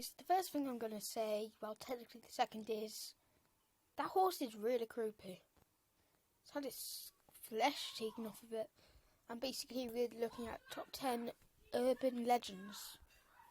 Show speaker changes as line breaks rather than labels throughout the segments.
The first thing I'm going to say, well, technically the second is, that horse is really creepy. It's had its flesh taken off of it. And basically we're looking at top 10 urban legends.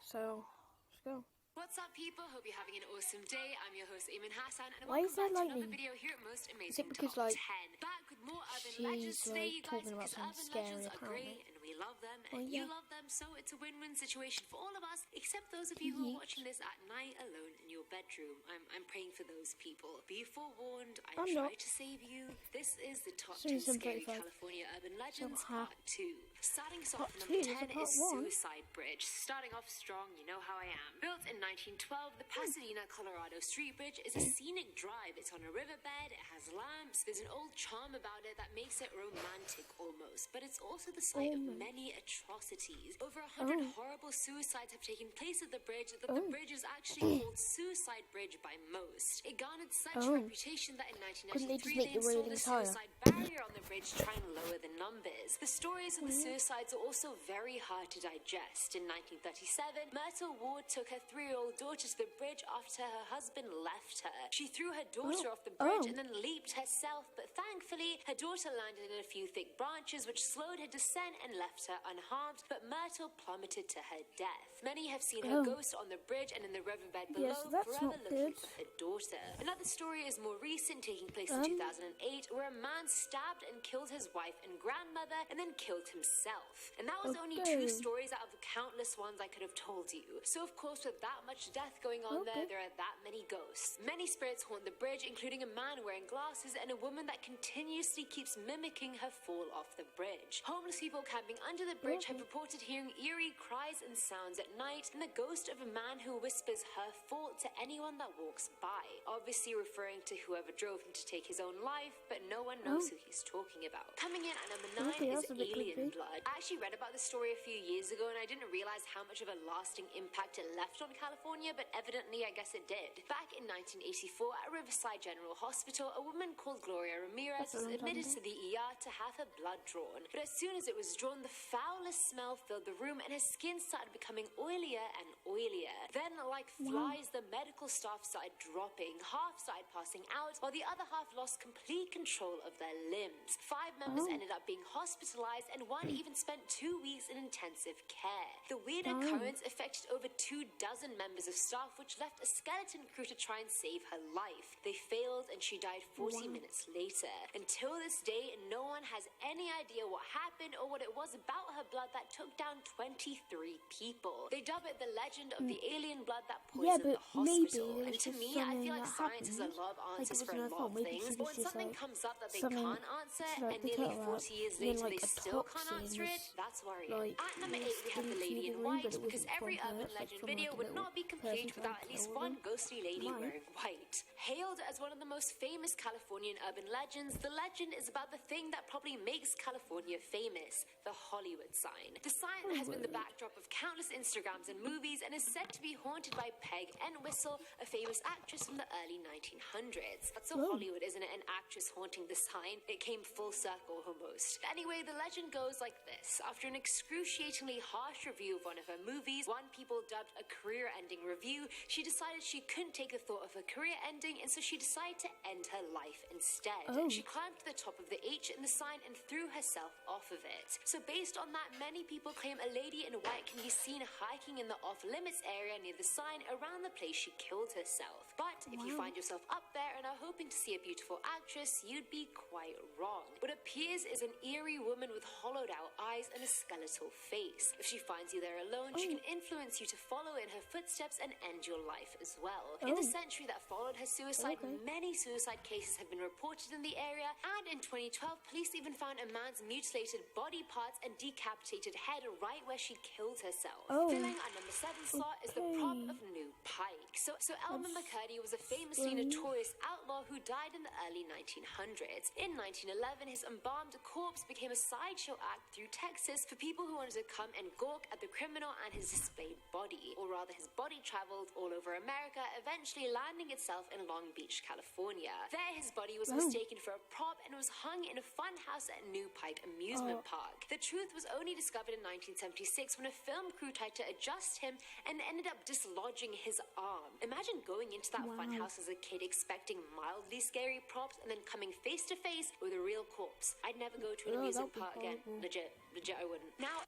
So, let's go.
What's up, people? Hope you're having an awesome day. I'm your host, Eamon Hassan, and
Why is there
welcome back to
lightning?
another video here at Most Amazing
Is it because,
Top
like,
10. Back with more urban
she's,
legends today,
like,
you guys,
talking about
because
something
urban
scary,
legends are
apparently.
great, and we love them,
Oh,
and
yeah.
you love them, so it's a win-win situation for all of us, except those of you who are
Yeet.
watching this at night alone in your bedroom. I'm praying for those people. Be forewarned, I
I'm
try
not.
to save you. This is the top
Soon
10
as I'm
scary
35.
California urban legends,
Somehow.
part 2. Starting us
Part
off,
two,
number
there's a
10
part
is
one.
Suicide Bridge. Starting off strong, you know how I am. Built in 1912, the Pasadena, Colorado Street Bridge is a scenic drive. It's on a riverbed, it has lamps, there's an old charm about it that makes it romantic almost, but it's also the site of many atrocities. Over 100 horrible suicides have taken place at the bridge that the bridge is actually called Suicide Bridge by most. It garnered such reputation that in
Couldn't they just
1993
make
they
the
installed a
railings higher?
suicide barrier on the bridge to try and lower the numbers. The stories of the suicides are also very hard to digest. In 1937, Myrtle Ward took her 3-year-old daughter to the bridge after her husband left her. She threw her daughter off the bridge and then leaped herself, but thankfully her daughter landed in a few thick branches which slowed her descent and left her unharmed, but Myrtle plummeted to her death. Many have seen her ghost on the bridge and in the riverbed below,
Yes, that's
forever
not
looking
good.
for her daughter. Another story is more recent, taking place in 2008, where a man stabbed and killed his wife and grandmother and then killed himself. And that was only 2 stories out of the countless ones I could have told you. So of course, with that much death going on there are that many ghosts. Many spirits haunt the bridge, including a man wearing glasses and a woman that continuously keeps mimicking her fall off the bridge. Homeless people camping under the bridge have reported hearing eerie cries and sounds at night, and the ghost of a man who whispers her fault to anyone that walks by, obviously referring to whoever drove him to take his own life, but no one knows who he's talking about. Coming in at number 9 is
that's a bit
Alien
creepy.
Blood. I actually read about this story a few years ago, and I didn't realize how much of a lasting impact it left on California, but evidently I guess it did. Back in 1984, at Riverside General Hospital, a woman called Gloria Ramirez was admitted to the ER to have her blood drawn. But as soon as it was drawn, the foulest smell filled the room, and her skin started becoming oilier and oilier. Then, like flies, the medical staff started dropping. Half started passing out, while the other half lost complete control of their limbs. 5 members ended up being hospitalized, and one even spent 2 weeks in intensive care. The weird occurrence affected over 2 dozen members of staff, which left a skeleton crew to try and save her life. They failed, and she died 40 minutes later. Until this day, no one has any idea what happened or what it was about her blood that took down 23 people. They dub it the legend of the alien blood that poisoned the hospital. And to me, I feel like science has a lot of answers for a lot of things, but when something comes up that they can't answer, and nearly 40 years later they still can't answer it, that's worrying. At number 8, we have the Lady in White, because every urban legend video would not be complete without at least one ghostly lady wearing white. Hailed as one of the most famous Californian urban legends, the legend is about the thing that probably makes California famous, the Hollywood sign. The sign has been the backdrop of countless Instagrams and movies and is said to be haunted by Peg Entwistle, a famous actress from the early 1900s. That's so Hollywood, isn't it? An actress haunting the sign. It came full circle almost. Anyway, the legend goes like this. After an excruciatingly harsh review of one of her movies, one people dubbed a career-ending review, she decided she couldn't take the thought of her career ending, and so she decided to end her life instead. She climbed to the top of the H in the sign and threw herself off of it. So based on that, many people claim a lady in white can be seen hiking in the off-limits area near the sign around the place she killed herself. But if you find yourself up there and are hoping to see a beautiful actress, you'd be quite wrong. What appears is an eerie woman with hollowed out eyes and a skeletal face. If she finds you there alone, she can influence you to follow in her footsteps and end your life as well. In the century that followed her suicide, many suicide cases have been reported in the area, and in 2012, police even found a man's mutilated body parts and decapitated head right where she killed herself. Filling our number 7 slot is the prop of New Pi. hike. So Elmer McCurdy was a famously notorious outlaw who died in the early 1900s. In 1911, his embalmed corpse became a sideshow act through Texas for people who wanted to come and gawk at the criminal and his displayed body. Or rather, his body traveled all over America, eventually landing itself in Long Beach, California. There, his body was mistaken for a prop and was hung in a fun house at New Pike Amusement Park. The truth was only discovered in 1976 when a film crew tried to adjust him and ended up dislodging his arm. Imagine going into that fun house as a kid expecting mildly scary props and then coming face to face with a real corpse. I'd never go to an amusement park again. Legit, I wouldn't. Now,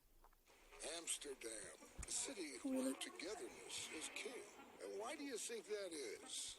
Amsterdam, a city where togetherness is king. And why do you think that is?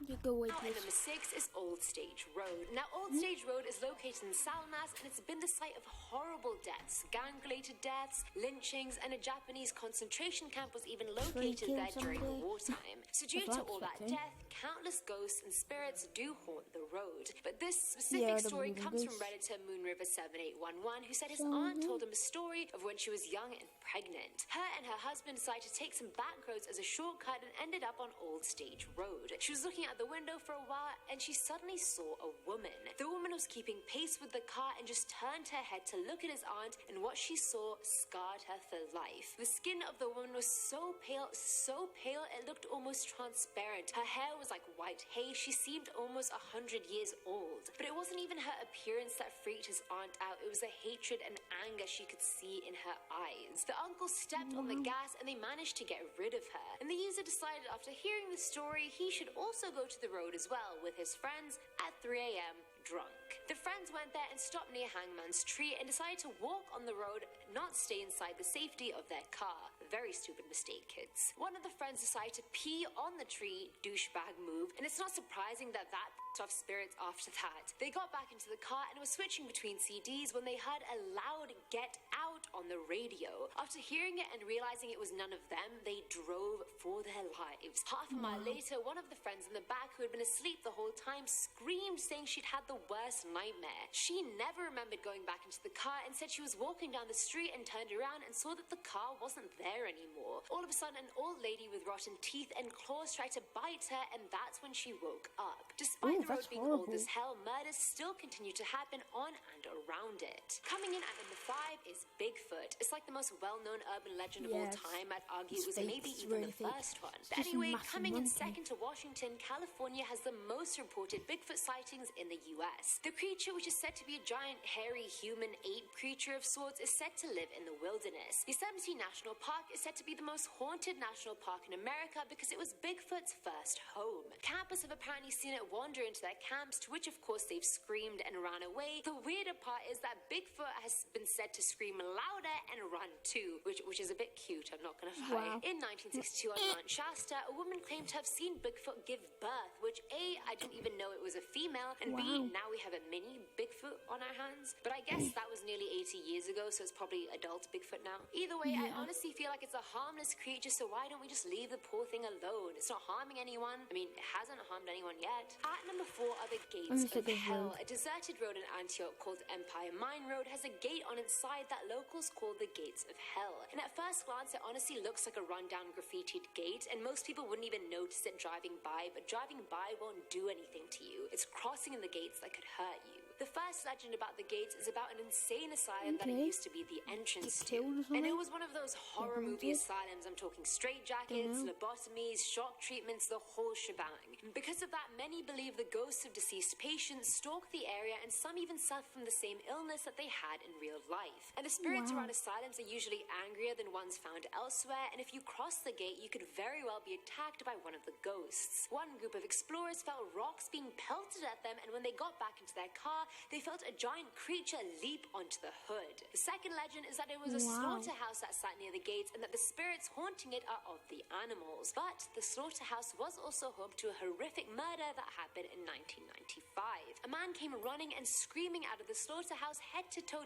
You go with
and number 6 is Old Stage Road. Now, Old Stage Road is located in Salmas, and it's been the site of horrible deaths, gang-related deaths, lynchings, and a Japanese concentration camp was even located there during the wartime. So due to all that death, countless ghosts and spirits do haunt the road. But this specific story comes from Redditor Moonriver7811, who said his aunt told him a story of when she was young and pregnant. Her and her husband decided to take some back roads as a shortcut and ended up on Old Stage Road. She was looking at the window for a while and she suddenly saw a woman. The woman was keeping pace with the car and just turned her head to look at his aunt, and what she saw scarred her for life. The skin of the woman was so pale it looked almost transparent. Her hair was like white hay. She seemed almost 100 years old. But it wasn't even her appearance that freaked his aunt out. It was the hatred and anger she could see in her eyes. The uncle stepped on the gas and they managed to get rid of her. And the user decided after hearing the story he should also go to the road as well with his friends at 3 a.m. drunk. The friends went there and stopped near Hangman's Tree and decided to walk on the road, not stay inside the safety of their car. Very stupid mistake, kids. One of the friends decided to pee on the tree, douchebag move, and it's not surprising that off spirits after that. They got back into the car and were switching between CDs when they heard a loud "Get Out" on the radio. After hearing it and realizing it was none of them, they drove for their lives. Half a mile later, one of the friends in the back who had been asleep the whole time screamed, saying she'd had the worst nightmare. She never remembered going back into the car and said she was walking down the street and turned around and saw that the car wasn't there anymore. All of a sudden, an old lady with rotten teeth and claws tried to bite her, and that's when she woke up. Despite the road being old as hell, murders still continue to happen on and around it. Coming in at number 5 is Bigfoot. It's like the most well-known urban legend of all time. I'd argue it was maybe even the first one. But anyway, coming in second to Washington, California has the most reported Bigfoot sightings in the US. The creature, which is said to be a giant, hairy, human ape creature of sorts, is said to live in the wilderness. Yosemite National Park is said to be the most haunted national park in America because it was Bigfoot's first home. Campers have apparently seen it wander into their camps, to which of course they've screamed and ran away. The weirder part is that Bigfoot has been said to scream louder and run too, which is a bit cute, I'm not gonna lie. In 1962 on Mount Shasta, a woman claimed to have seen Bigfoot give birth, which A, I didn't even know it was a female, and B, now we have a mini Bigfoot on our hands. But I guess that was nearly 80 years ago, so it's probably adult Bigfoot now. Either way, I honestly feel like it's a harmless creature, so why don't we just leave the poor thing alone? It's not harming anyone. I mean, it hasn't harmed anyone yet. At number 4 are the Gates of Hell. A deserted road in Antioch called Empire Mine Road has a gate on its side that locals call the Gates of Hell. And at first glance, it honestly looks like a rundown graffitied gate, and most people wouldn't even notice it driving by, but driving by won't do anything to you. It's crossing in the gates that could hurt you. The first legend about the gates is about an insane asylum that it used to be the entrance to. And it was one of those horror movie asylums. I'm talking straitjackets, lobotomies, shock treatments, the whole shebang. Because of that, many believe the ghosts of deceased patients stalk the area, and some even suffer from the same illness that they had in real life. And the spirits around asylums are usually angrier than ones found elsewhere, and if you cross the gate, you could very well be attacked by one of the ghosts. One group of explorers felt rocks being pelted at them, and when they got back into their car, they felt a giant creature leap onto the hood. The second legend is that it was a slaughterhouse that sat near the gates, and that the spirits haunting it are of the animals. But the slaughterhouse was also home to a horrific murder that happened in 1995. A man came running and screaming out of the slaughterhouse, head to toe.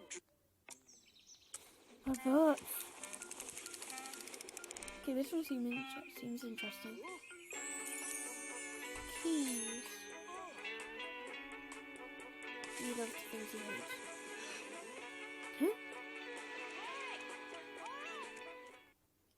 Okay, this one seems interesting. Keys. You love the things you hate. Huh?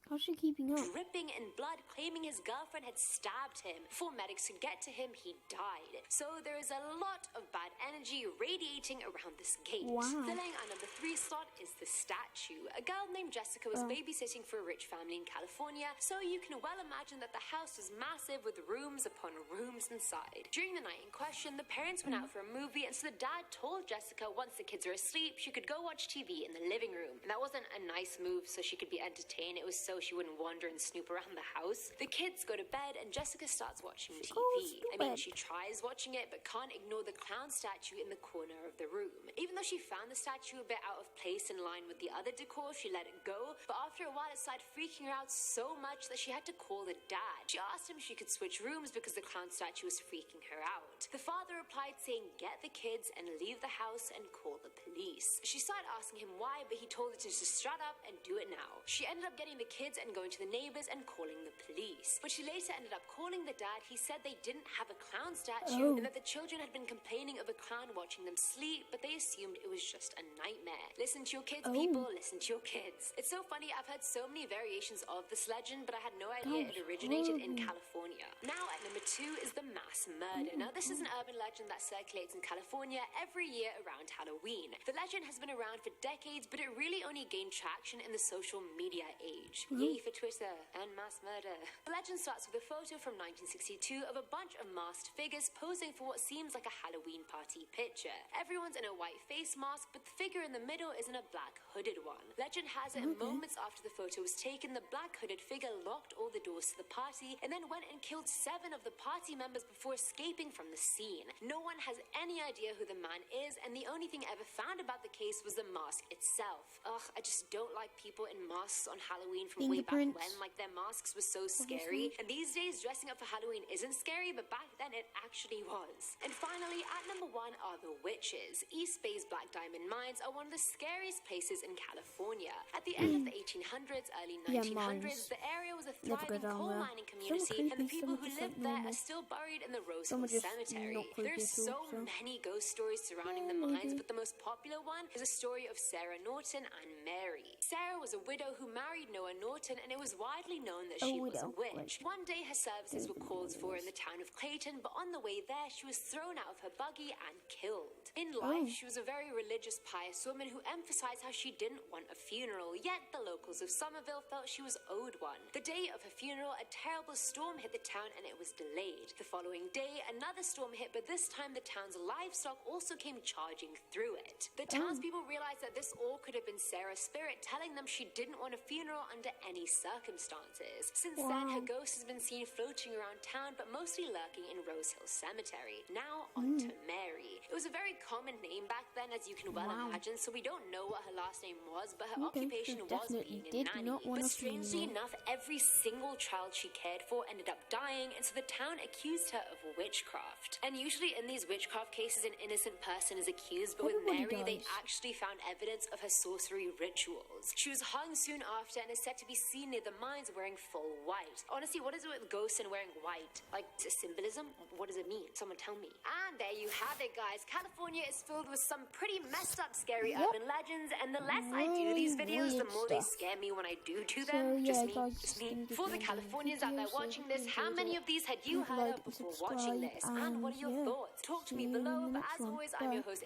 How's she keeping up?
Dripping in blood, claiming claiming his girlfriend had stabbed him. Before medics could get to him, he died. So there is a lot of bad energy radiating around this gate.
Wow.
Filling our number 3 slot is the statue. A girl named Jessica was babysitting for a rich family in California, so you can well imagine that the house was massive with rooms upon rooms inside. During the night in question, the parents went out for a movie, and so the dad told Jessica once the kids were asleep, she could go watch TV in the living room. And that wasn't a nice move so she could be entertained, it was so she wouldn't wander and snoop around the house. The kids go to bed and Jessica starts watching TV. I mean, she tries watching it but can't ignore the clown statue in the corner of the room. Even though she found the statue a bit out of place in line with the other decor, she let it go, but after a while it started freaking her out so much that she had to call the dad. She asked him if she could switch rooms because the clown statue was freaking her out. The father replied saying, "Get the kids and leave the house and call the police." She started asking him why, but he told her to just shut up and do it now. She ended up getting the kids and going to the neighbors and calling the police. But she later ended up calling the dad. He said they didn't have a clown statue and that the children had been complaining of a clown watching them sleep, but they assumed it was just a nightmare. Listen to your kids, people. Listen to your kids. It's so funny. I've heard so many variations of this legend, but I had no idea it originated in California. Now at number 2 is the mass murder. Now this is an urban legend that circulates in California every year around Halloween. The legend has been around for decades, but it really only gained traction in the social media age. Yay for Twitter and mass murder. The legend starts with a photo from 1962 of a bunch of masked figures posing for what seems like a Halloween party picture. Everyone's in a white face mask, but the figure in the middle is in a black hooded one. Legend has it moments after the photo was taken, the black hooded figure locked all the doors to the party and then went and killed 7 of the party members before escaping from the scene. No one has any idea who the man is, and the only thing ever found about the case was the mask itself. Ugh, I just don't like people in masks on Halloween from way back when. Like, their masks were so scary. And these days, dressing up for Halloween isn't scary, but back then it actually was. And finally, at number 1 are the witches. East Bay's Black Diamond Mines are one of the scariest places in California. At the end of the 1800s, early 1900s, the area was a thriving coal mining community, and the people who lived there are still buried in the Rose Hill Cemetery. There's so many ghost stories surrounding the mines, but the most popular one is a story of Sarah Norton and Mary. Sarah was a widow who married Noah Norton, and it was widely known that she was a witch. One day her services were called for in the town of Clayton, but on the way there she was thrown out of her buggy and killed. In life, she was a very religious, pious woman who emphasized how she didn't want a funeral, yet the locals of Somerville felt she was owed one. The day of her funeral, a terrible storm hit the town and it was delayed. The following day, another storm hit, but this time the town's livestock also came charging through it. The townspeople realized that this all could have been Sarah's spirit telling them she didn't want a funeral under any circumstances. Since then, her ghost has been seen floating around town, but mostly lurking in Rose Hill Cemetery. Now on to Mary. It was a very common name back then, as you can well imagine, so we don't know what her last name was, but her occupation was being a nanny. But strangely enough, every single child she cared for ended up dying, and so the town accused her of witchcraft. And usually in these witchcraft cases, an innocent person is accused, but with Mary, they actually found evidence of her sorcery rituals. She was hung soon after and is said to be seen near the mines wearing full white. Honestly, what is it with ghosts and wearing white? Like, symbolism? What does it mean? Someone tell me. And there you have it, guys. California is filled with some pretty messed up, scary urban legends, and the less I do these videos, the more they scare me when I do them. Just me. For the Californians out there watching this, how many of these had you heard of before watching this? And what are your thoughts? Talk to me below, but as always, I'm your host,